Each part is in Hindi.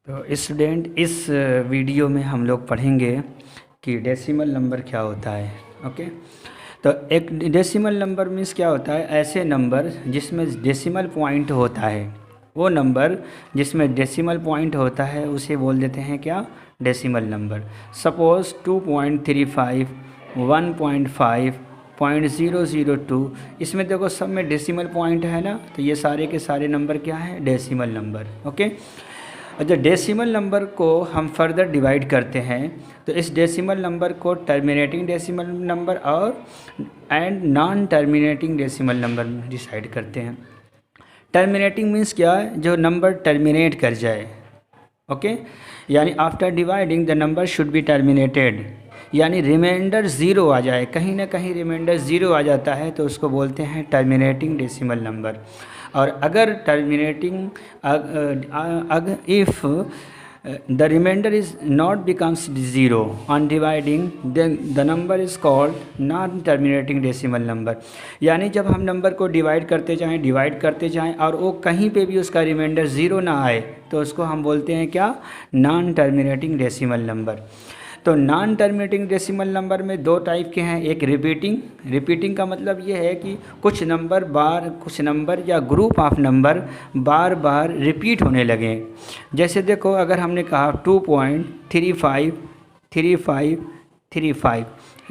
तो स्टूडेंट इस वीडियो में हम लोग पढ़ेंगे कि डेसिमल नंबर क्या होता है। ओके, तो एक डेसिमल नंबर मीन्स क्या होता है, ऐसे नंबर जिसमें डेसिमल पॉइंट होता है। वो नंबर जिसमें डेसिमल पॉइंट होता है उसे बोल देते हैं क्या, डेसिमल नंबर। सपोज़ 2.35, 1.5, 0.002, इसमें देखो सब में डेसिमल पॉइंट है ना, तो ये सारे के सारे नंबर क्या है, डेसिमल नंबर। ओके, और जो डेसिमल नंबर को हम फर्दर डिवाइड करते हैं तो इस डेसिमल नंबर को टर्मिनेटिंग डेसिमल नंबर और and non terminating decimal number में डिसाइड करते हैं। टर्मिनेटिंग मीन्स क्या है, जो नंबर टर्मिनेट कर जाए। ओके, यानी after dividing the number should be terminated, यानी रिमाइंडर ज़ीरो आ जाए, कहीं ना कहीं रिमाइंडर ज़ीरो आ जाता है तो उसको बोलते हैं टर्मिनेटिंग डेसिमल नंबर। और अगर terminating if the remainder is not becomes zero on dividing then the number is called non terminating decimal number. यानी जब हम नंबर को डिवाइड करते जाएं और वो कहीं पे भी उसका रिमाइंडर ज़ीरो ना आए तो उसको हम बोलते हैं क्या, नॉन टर्मिनेटिंग डेसिमल नंबर। तो नॉन टर्मिनेटिंग डेसिमल नंबर में दो टाइप के हैं, एक रिपीटिंग का मतलब ये है कि कुछ नंबर या group of number bar bar repeat होने लगे। जैसे देखो, अगर हमने कहा 2.353535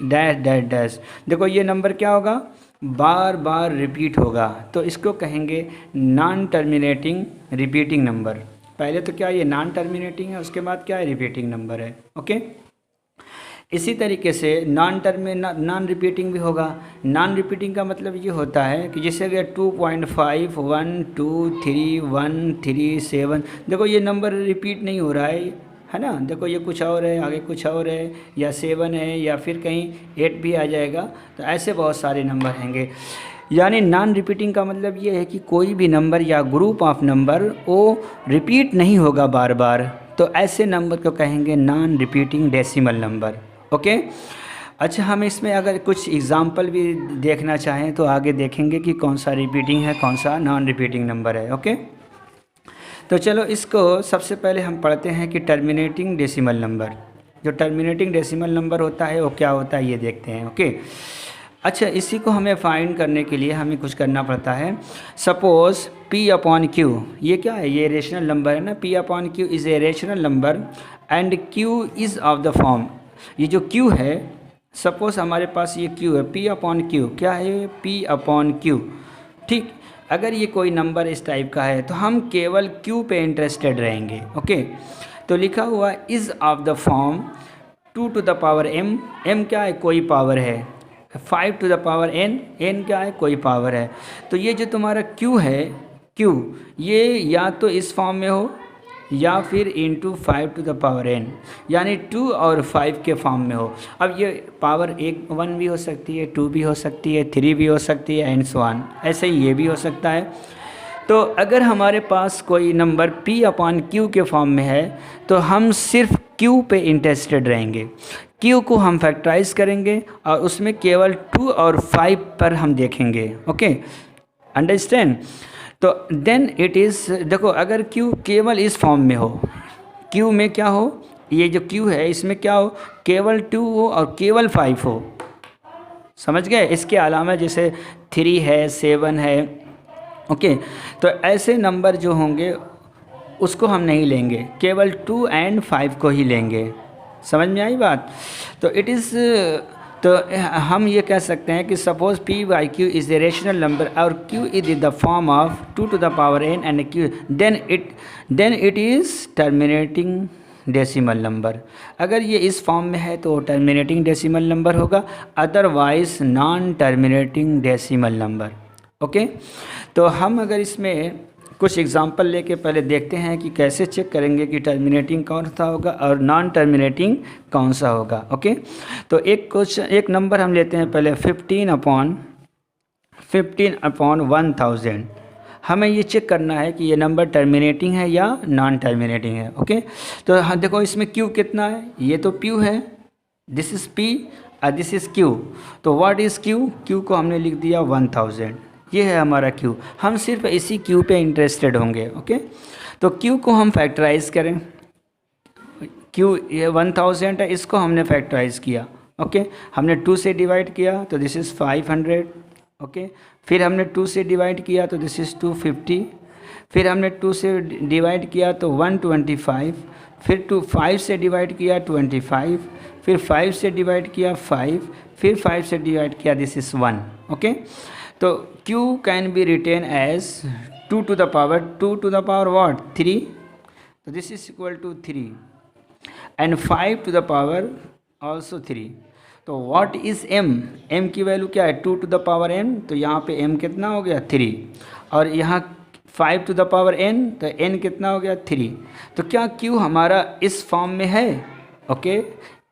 डैश डैश डैश, देखो ये नंबर क्या होगा, बार बार रिपीट होगा, तो इसको कहेंगे नॉन टर्मिनेटिंग रिपीटिंग नंबर। पहले तो क्या ये नॉन टर्मिनेटिंग है, उसके बाद क्या है, रिपीटिंग नंबर है। ओके, इसी तरीके से नॉन रिपीटिंग भी होगा। नॉन रिपीटिंग का मतलब ये होता है कि जैसे अगर 2.5 1 2 3 1 3 7, देखो ये नंबर रिपीट नहीं हो रहा है ना, देखो ये कुछ और है, आगे कुछ और है, या 7 है, या फिर कहीं 8 भी आ जाएगा, तो ऐसे बहुत सारे नंबर हैंगे। यानी नॉन रिपीटिंग का मतलब ये है कि कोई भी नंबर या ग्रुप ऑफ नंबर वो रिपीट नहीं होगा बार बार, तो ऐसे नंबर को कहेंगे non repeating decimal number. Okay, अच्छा, हम इसमें अगर कुछ एग्जाम्पल भी देखना चाहें तो आगे देखेंगे कि कौन सा रिपीटिंग है, कौन सा नॉन रिपीटिंग नंबर है। ओके, तो चलो इसको सबसे पहले हम पढ़ते हैं कि टर्मिनेटिंग डेसिमल नंबर, जो टर्मिनेटिंग डेसिमल नंबर होता है वो क्या होता है ये देखते हैं। ओके, अच्छा, इसी को हमें फाइंड करने के लिए हमें कुछ करना पड़ता है। सपोज़ P/Q, ये क्या है, ये रेशनल नंबर है ना, P/Q is a rational number and Q is of the form, ये जो Q है, सपोज़ हमारे पास ये Q है, P/Q क्या है, P/Q। ठीक, अगर ये कोई नंबर इस टाइप का है तो हम केवल Q पे इंटरेस्टेड रहेंगे। ओके, तो लिखा हुआ is of the form 2 to the power m, m क्या है, कोई पावर है, 5 to the power n, n क्या है, कोई पावर है। तो ये जो तुम्हारा Q है, Q ये या तो इस फॉर्म में हो या फिर into 5 to the power n, यानी 2 और 5 के फॉर्म में हो। अब ये पावर 1 भी हो सकती है, 2 भी हो सकती है, 3 भी हो सकती है, एंड सो ऑन, ऐसे ही ये भी हो सकता है। तो अगर हमारे पास कोई नंबर P/Q के फॉर्म में है तो हम सिर्फ Q पे इंटरेस्टेड रहेंगे, Q को हम फैक्टराइज करेंगे और उसमें केवल 2 और 5 पर हम देखेंगे। Okay, understand. तो देन इट इज़, देखो अगर Q केवल इस फॉर्म में हो, Q में क्या हो, ये जो Q है इसमें क्या हो, केवल 2 हो और केवल 5 हो, समझ गए। इसके अलावा जैसे 3 है, 7 है। ओके, तो ऐसे नंबर जो होंगे उसको हम नहीं लेंगे, केवल 2 एंड 5 को ही लेंगे। समझ में आई बात। तो इट इज़, तो हम ये कह सकते हैं कि suppose P/Q is a rational number और Q is the form of 2 to the power n and Q, then it is terminating decimal number. अगर ये इस फॉर्म में है तो टर्मिनेटिंग डेसिमल नंबर होगा, otherwise non terminating decimal number. Okay, तो हम अगर इसमें कुछ एग्जांपल लेके पहले देखते हैं कि कैसे चेक करेंगे कि टर्मिनेटिंग कौन सा होगा और नॉन टर्मिनेटिंग कौन सा होगा। ओके, तो एक नंबर हम लेते हैं पहले 15/1000। हमें ये चेक करना है कि ये नंबर टर्मिनेटिंग है या नॉन टर्मिनेटिंग है। ओके, तो हाँ देखो इसमें Q कितना है, ये तो P है, दिस इज़ P और दिस इज़ Q। तो व्हाट इज़ Q, Q को हमने लिख दिया 1000, ये है हमारा Q। हम सिर्फ इसी Q पे इंटरेस्टेड होंगे। ओके, तो Q को हम फैक्टराइज करें, क्यू ये 1000 है, इसको हमने फैक्टराइज किया। ओके, हमने 2 से डिवाइड किया तो दिस इज़ 500। ओके, फिर हमने 2 से डिवाइड किया तो दिस इज़ 250। फिर हमने 2 से डिवाइड किया तो 125। फिर 5 से डिवाइड किया 25। फिर 5 से डिवाइड किया 5। फिर 5 से डिवाइड किया दिस इज़ 1। ओके, तो q can be written as 2 to the power what 3, तो this is equal to 3 and 5 to the power also 3। तो व्हाट इज़ m की वैल्यू क्या है 2 to the power n, तो यहाँ पे m कितना हो गया 3, और यहाँ 5 to the power n, तो n कितना हो गया 3। तो क्या q हमारा इस फॉर्म में है? ओके,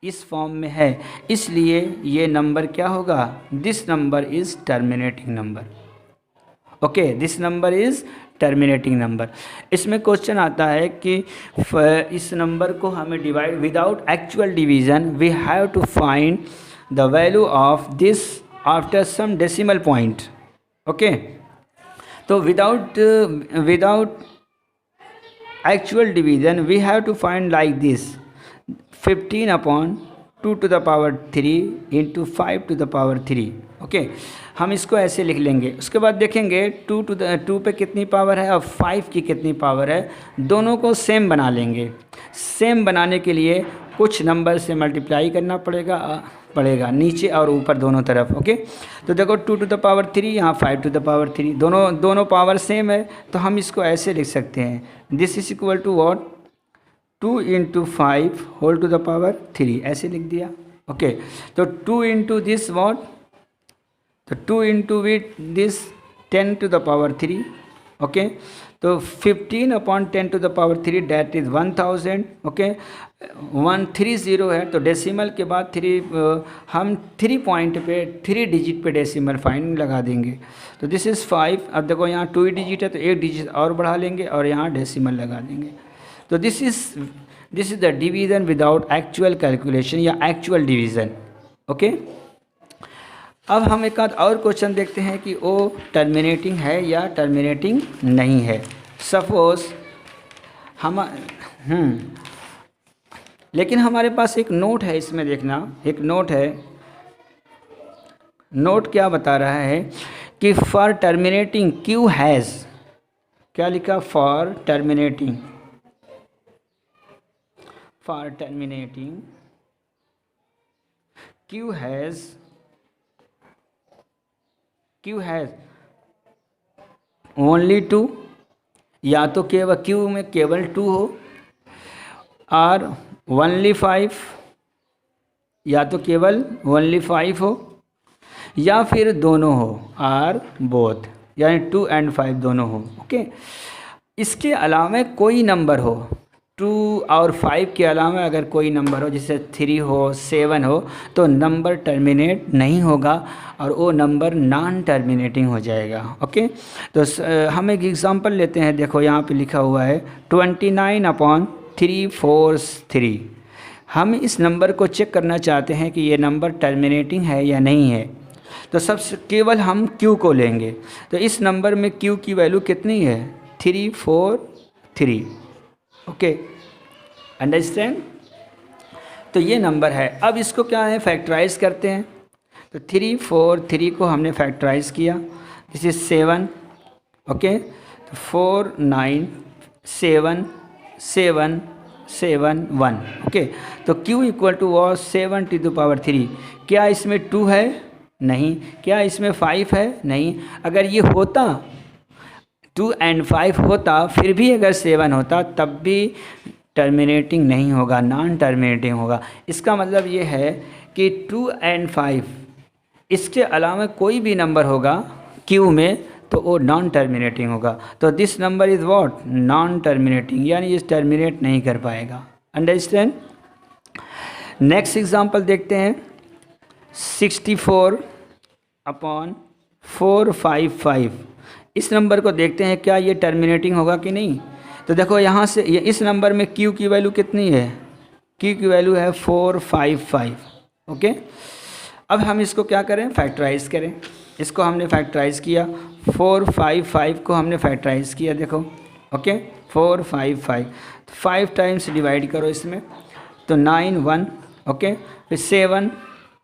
इस फॉर्म में है, इसलिए ये नंबर क्या होगा, this number is terminating number. Okay, this number is terminating number. इसमें क्वेश्चन आता है कि इस नंबर को हमें divide without actual division we have to find the value of this after some decimal point. Okay, तो without actual division we have to find like this 15/2 to the power 3 into 5 to the power 3। Okay, हम इसको ऐसे लिख लेंगे। उसके बाद देखेंगे 2 पे कितनी पावर है और 5 की कितनी पावर है, दोनों को सेम बना लेंगे। सेम बनाने के लिए कुछ नंबर से मल्टीप्लाई करना पड़ेगा नीचे और ऊपर दोनों तरफ। ओके, तो देखो 2 to the power 3, यहाँ 5 to the power 3, दोनों पावर सेम है, तो हम इसको ऐसे लिख सकते हैं, this is equal to what 2 into 5 whole to the power 3, ऐसे लिख दिया। ओके, तो 2 into दिस वॉट, तो 2 into this 10 to the power 3। Okay, तो 15/10 to the power 3 that is 1000। Okay, 130 है, तो डेसिमल के बाद 3 हम 3 पॉइंट पे 3 डिजिट पे डेसिमल फाइन लगा देंगे। तो दिस इज़ 5। अब देखो यहाँ 2 डिजिट है, तो 1 डिजिट और बढ़ा लेंगे और यहाँ डेसिमल लगा देंगे। तो this is the division without actual calculation या एक्चुअल डिवीज़न। ओके, अब हम एक आध और क्वेश्चन देखते हैं कि वो टर्मिनेटिंग है या टर्मिनेटिंग नहीं है। सपोज हम लेकिन हमारे पास एक नोट है, इसमें देखना एक नोट है। नोट क्या बता रहा है कि फॉर टर्मिनेटिंग क्यू हैज़, क्या लिखा, for terminating Q has only 2, या तो केवल Q में केवल 2 हो, और ओनली 5, या तो केवल ओनली 5 हो, या फिर दोनों हो, आर बोथ, यानी 2 and 5 दोनों हो। ओके, इसके अलावा कोई नंबर हो, 2 और 5 के अलावा अगर कोई नंबर हो, जैसे 3 हो, 7 हो, तो नंबर टर्मिनेट नहीं होगा और वो नंबर नॉन टर्मिनेटिंग हो जाएगा। ओके, तो हम एक एग्जांपल लेते हैं। देखो यहाँ पे लिखा हुआ है 29/343। हम इस नंबर को चेक करना चाहते हैं कि ये नंबर टर्मिनेटिंग है या नहीं है। तो सबसे केवल हम Q को लेंगे। तो इस नंबर में Q की वैल्यू कितनी है, 343। Okay, understand. तो ये नंबर है। अब इसको क्या है, फैक्टराइज करते हैं। तो 343 को हमने फैक्टराइज किया, दिस इज 7। ओके, तो 4 9 7 7 7 1। ओके, तो Q equal to was 7 to the power 3। क्या इसमें 2 है, नहीं। क्या इसमें 5 है, नहीं। अगर ये होता 2 and 5 होता, फिर भी अगर 7 होता, तब भी टर्मिनेटिंग नहीं होगा, नॉन टर्मिनेटिंग होगा। इसका मतलब ये है कि 2 and 5 इसके अलावा कोई भी नंबर होगा Q में, तो वो नॉन टर्मिनेटिंग होगा। तो this number is what, non terminating, यानी ये टर्मिनेट नहीं कर पाएगा। अंडरस्टैंड। नेक्स्ट एग्जांपल देखते हैं, 64/455। इस नंबर को देखते हैं क्या ये टर्मिनेटिंग होगा कि नहीं। तो देखो यहाँ से इस नंबर में Q की वैल्यू कितनी है, Q की वैल्यू है 455। ओके, अब हम इसको क्या करें, फैक्टराइज करें। इसको हमने फैक्टराइज किया, 455 को हमने फैक्टराइज किया। देखो, ओके, 455 5 टाइम्स डिवाइड करो इसमें, तो 9 1, ओके, फिर 7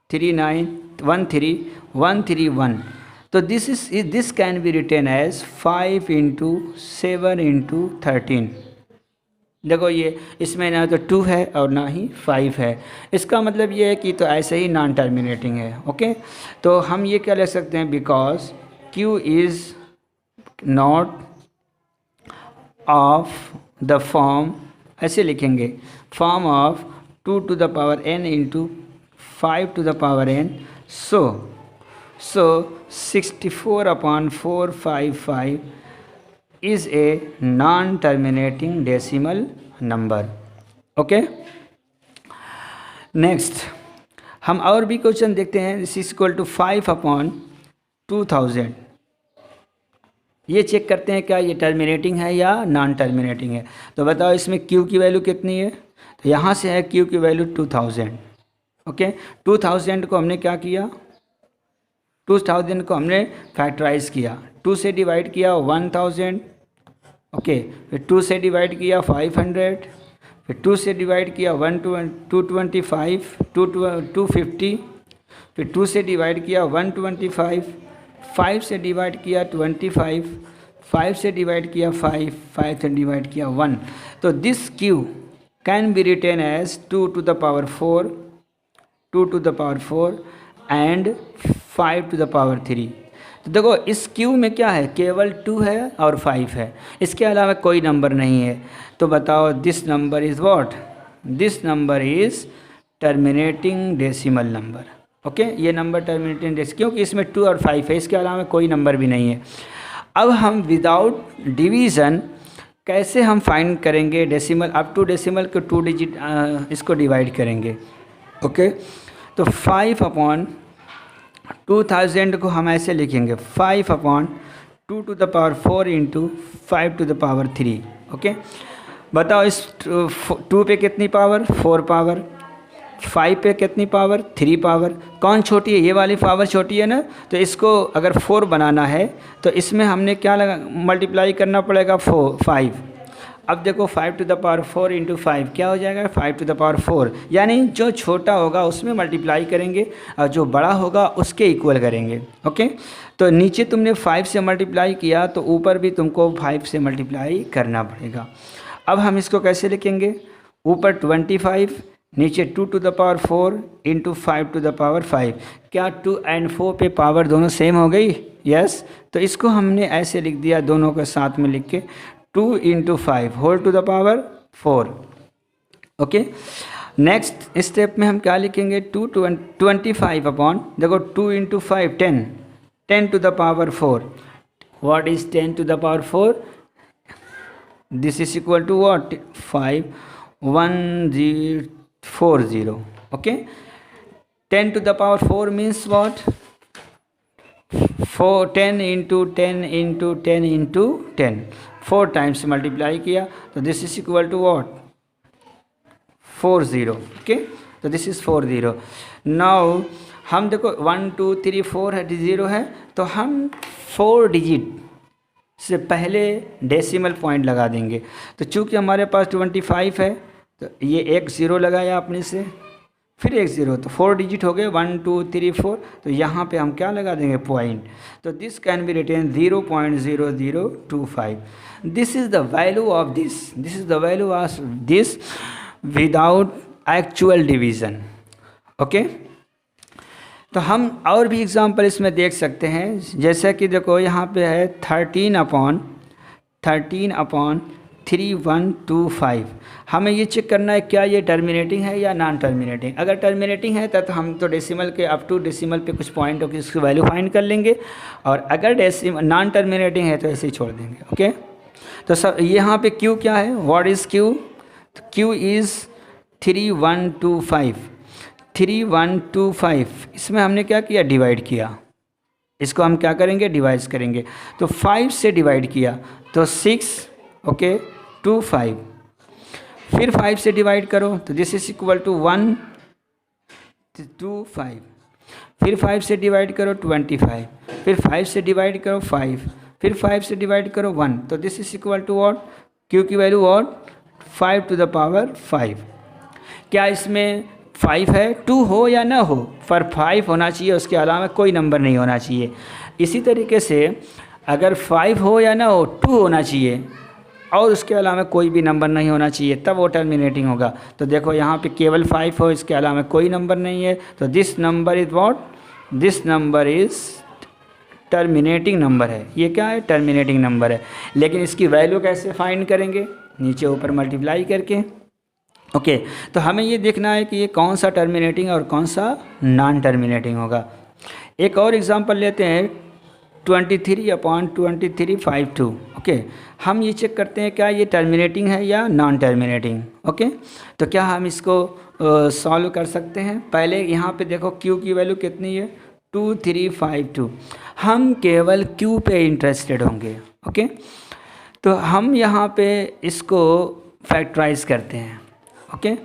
3 9 1 3 1 3 1, तो this can be written as 5 into 7 into 13। देखो ये इसमें ना तो 2 है और ना ही 5 है, इसका मतलब ये है कि तो ऐसे ही नॉन टर्मिनेटिंग है। ओके, तो हम ये क्या लिख सकते हैं, because Q is not of the form, ऐसे लिखेंगे, form of 2 to the power n into 5 to the power n, so 64/455 is a non-terminating decimal number। Okay, next हम और भी क्वेश्चन देखते हैं। This is equal to 5/2000। ये चेक करते हैं क्या ये टर्मिनेटिंग है या नॉन टर्मिनेटिंग है। तो बताओ इसमें Q की वैल्यू कितनी है, तो यहाँ से है Q की वैल्यू 2000। ओके, 2000 को हमने क्या किया, 2000 को हमने फैक्टराइज किया, 2 से डिवाइड किया 1000, ओके, फिर 2 से डिवाइड किया 500, फिर 2 से डिवाइड किया 225, 250, फिर 2 से डिवाइड किया 125, 5 से डिवाइड किया 25, 5 से डिवाइड किया 5, 5 से डिवाइड किया 1। तो this Q can be written as 2 to the power 4, 2 to the power 4 and 5 to the power 3। तो देखो इस Q में क्या है, केवल 2 है और 5 है, इसके अलावा कोई नंबर नहीं है। तो बताओ this number is what, this number is terminating decimal number. Okay, ये नंबर टर्मिनेटिंग डेसिमल, क्योंकि इसमें 2 और 5 है, इसके अलावा कोई नंबर भी नहीं है। अब हम विदाउट डिवीज़न कैसे हम फाइंड करेंगे डेसिमल, अप टू डेसिमल के 2 डिजिट इसको डिवाइड करेंगे। ओके, तो 5/2000 को हम ऐसे लिखेंगे, 5/2 to the power 4 into 5 to the power 3। Okay, बताओ इस 2 पे कितनी पावर, 4 पावर, 5 पे कितनी पावर, 3 पावर, कौन छोटी है, ये वाली पावर छोटी है ना। तो इसको अगर 4 बनाना है तो इसमें हमने क्या लगा, मल्टीप्लाई करना पड़ेगा 5। अब देखो 5 to the power 4 इंटू 5 क्या हो जाएगा, 5 to the power 4, यानी जो छोटा होगा उसमें मल्टीप्लाई करेंगे और जो बड़ा होगा उसके इक्वल करेंगे। ओके, तो नीचे तुमने 5 से मल्टीप्लाई किया तो ऊपर भी तुमको 5 से मल्टीप्लाई करना पड़ेगा। अब हम इसको कैसे लिखेंगे, ऊपर 25, नीचे 2 to the power 4 into 5 to the power 5। क्या 2 and 4 पे पावर दोनों सेम हो गई, यस। तो इसको हमने ऐसे लिख दिया, दोनों के साथ में लिख के 2 into 5 whole to the power 4। Okay, next step में हम क्या लिखेंगे, 25 अपॉन, देखो 2 into 5 10, 10 to the power 4। What is 10 to the power 4, this is equal to what, 51040। Okay, 10 to the power 4 means what, 10 into 10 into 10 into 10, 4 times multiply किया, तो this is equal to what, 40। Okay, तो दिस इज़ 40। नाउ हम देखो 1 2 3 4 है, 0 है, तो हम 4 डिजिट से पहले डेसिमल पॉइंट लगा देंगे। तो चूँकि हमारे पास 25 है तो ये एक 0 लगाया आपने से, फिर एक 0, तो 4 डिजिट हो गए, 1 2 3 4, तो यहाँ पे हम क्या लगा देंगे, पॉइंट। तो this can be written 0.0025। This is the value of this, this is the value of this without actual division. Okay, तो हम और भी एग्जांपल इसमें देख सकते हैं, जैसे कि देखो यहाँ पे है 13/3125। हमें ये चेक करना है क्या ये टर्मिनेटिंग है या नॉन टर्मिनेटिंग। अगर टर्मिनेटिंग है तो हम तो डेसिमल के अप टू डेसिमल पे कुछ पॉइंट होकर इसकी वैल्यू फाइंड कर लेंगे, और अगर नॉन टर्मिनेटिंग है तो ऐसे ही छोड़ देंगे। ओके, तो सब यहाँ पे Q क्या है, what is Q, Q is 3125। 3125 इसमें हमने क्या किया, डिवाइड किया, इसको हम क्या करेंगे, डिवाइड करेंगे। तो 5 से डिवाइड किया तो 6, ओके, 25, फिर 5 से डिवाइड करो तो दिस इज इक्वल टू 125, फिर 5 से डिवाइड करो 25, फिर 5 से डिवाइड करो 5, फिर 5 से डिवाइड करो 1, तो this is equal to what, Q की value what, 5 to the power 5। क्या इसमें 5 है? 2 हो या ना हो, पर 5 होना चाहिए, उसके अलावा कोई नंबर नहीं होना चाहिए। इसी तरीके से अगर 5 हो या ना हो, 2 होना चाहिए और उसके अलावा कोई भी नंबर नहीं होना चाहिए, तब वो टर्मिनेटिंग होगा। तो देखो यहाँ पे केवल 5 हो, इसके अलावा कोई नंबर नहीं है, तो this number is what? This number is terminating number है। ये क्या है? टर्मिनेटिंग नंबर है। लेकिन इसकी वैल्यू कैसे फाइंड करेंगे? नीचे ऊपर मल्टीप्लाई करके। ओके, तो हमें ये देखना है कि ये कौन सा टर्मिनेटिंग और कौन सा नॉन टर्मिनेटिंग होगा। एक और एग्जांपल लेते हैं, 23/2352। ओके, हम ये चेक करते हैं क्या ये टर्मिनेटिंग है या नॉन टर्मिनेटिंग। ओके, तो क्या हम इसको सॉल्व कर सकते हैं? पहले यहाँ पे देखो Q की वैल्यू कितनी है? 2352। हम केवल Q पे इंटरेस्टेड होंगे। ओके, तो हम यहाँ पे इसको फैक्टराइज करते हैं। ओके,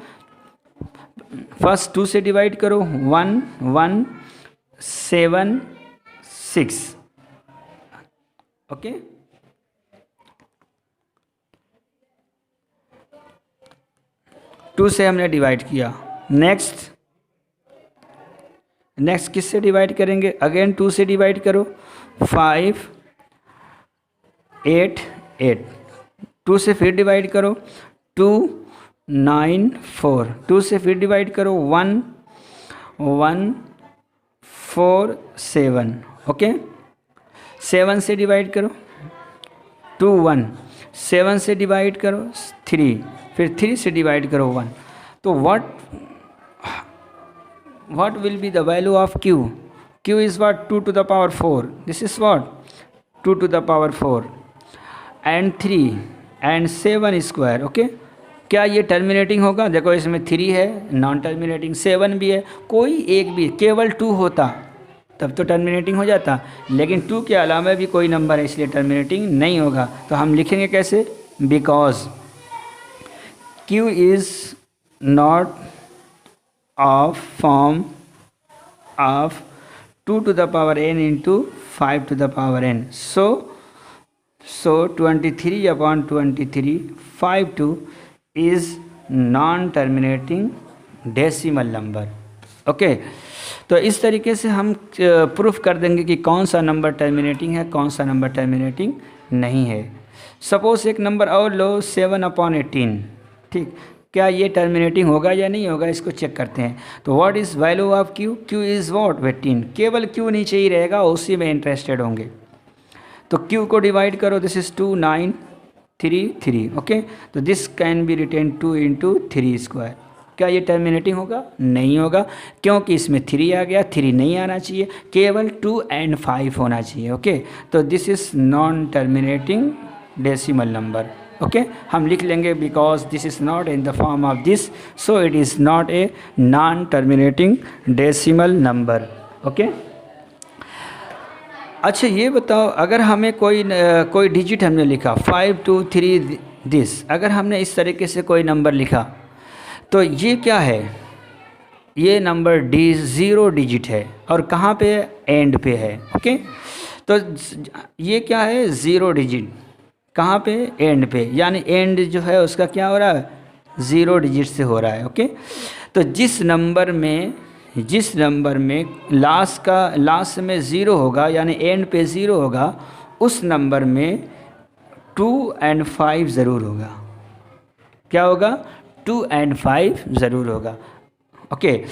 फर्स्ट 2 से डिवाइड करो, 1 1 7 6। ओके, टू से हमने डिवाइड किया। नेक्स्ट किससे डिवाइड करेंगे? अगेन 2 से डिवाइड करो, 5 8 8। 2 से फिर डिवाइड करो, 2 9 4। 2 से फिर डिवाइड करो, 1 1 4 7। ओके, 7 से डिवाइड करो, 2 1। 7 से डिवाइड करो, 3। फिर 3 से डिवाइड करो, 1। तो what will be the value of Q? Q is what? 2 to the power 4. This is what? 2 to the power 4 and 3 and 7 square. Okay, क्या ये टर्मिनेटिंग होगा? देखो इसमें 3 है, नॉन टर्मिनेटिंग, 7 भी है, कोई एक भी, केवल 2 होता तब तो टर्मिनेटिंग हो जाता, लेकिन 2 के अलावा भी कोई नंबर है, इसलिए टर्मिनेटिंग नहीं होगा। तो हम लिखेंगे कैसे? Because Q is not of form of 2 to the power n into 5 to the power n. So 23/2352 is non-terminating decimal number. Okay, तो इस तरीके से हम प्रूफ कर देंगे कि कौन सा नंबर टर्मिनेटिंग है, कौन सा नंबर टर्मिनेटिंग नहीं है। सपोज एक नंबर और लो, 7/18। ठीक, क्या ये टर्मिनेटिंग होगा या नहीं होगा, इसको चेक करते हैं। तो what is value of Q? Q is what? 18। केवल Q नीचे ही रहेगा, उसी में इंटरेस्टेड होंगे। तो Q को डिवाइड करो, दिस इज़ 2 9 3 3। ओके, तो this can be written 2 into 3 square. क्या ये टर्मिनेटिंग होगा? नहीं होगा, क्योंकि इसमें 3 आ गया, 3 नहीं आना चाहिए, केवल 2 and 5 होना चाहिए। ओके, तो this is non terminating decimal number. Okay, हम लिख लेंगे because this is not in the form of this, so it is not a non terminating decimal number. Okay, अच्छा ये बताओ, अगर हमें कोई डिजिट हमने लिखा 5 2 3 दिस, अगर हमने इस तरीके से कोई नंबर लिखा तो ये क्या है? ये नंबर 0 डिजिट है और कहाँ पे? एंड पे है। ओके, तो ये क्या है? 0 डिजिट, कहाँ पे? एंड पे, यानी एंड जो है उसका क्या हो रहा है? 0 डिजिट से हो रहा है। ओके, तो जिस नंबर में लास्ट में 0 होगा, यानी एंड पे 0 होगा, उस नंबर में 2 and 5 ज़रूर होगा। क्या होगा? 2 and 5 ज़रूर होगा। ओके,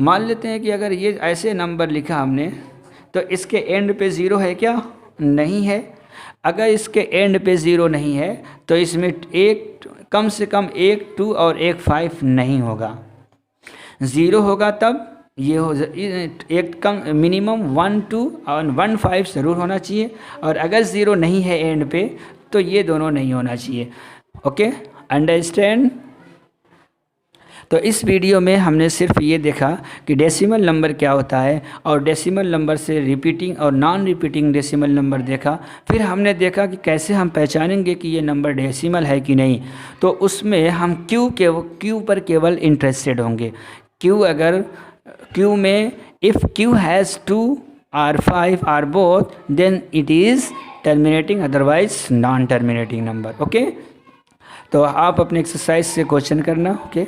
मान लेते हैं कि अगर ये ऐसे नंबर लिखा हमने, तो इसके एंड पे 0 है क्या? नहीं है। अगर इसके एंड पे 0 नहीं है तो इसमें कम से कम 1 2 और 1 5 नहीं होगा। 0 होगा तब ये हो, एक कम मिनिमम 1 2 और 1 5 ज़रूर होना चाहिए, और अगर 0 नहीं है एंड पे तो ये दोनों नहीं होना चाहिए। Okay, understand? तो इस वीडियो में हमने सिर्फ ये देखा कि डेसिमल नंबर क्या होता है, और डेसिमल नंबर से रिपीटिंग और नॉन रिपीटिंग डेसिमल नंबर देखा। फिर हमने देखा कि कैसे हम पहचानेंगे कि ये नंबर डेसिमल है कि नहीं। तो उसमें हम क्यू पर केवल इंटरेस्टेड होंगे। क्यू में if Q has 2 or 5 or both, then it is terminating, otherwise non terminating number। Okay, तो आप अपने एक्सरसाइज से क्वेश्चन करना। ओके।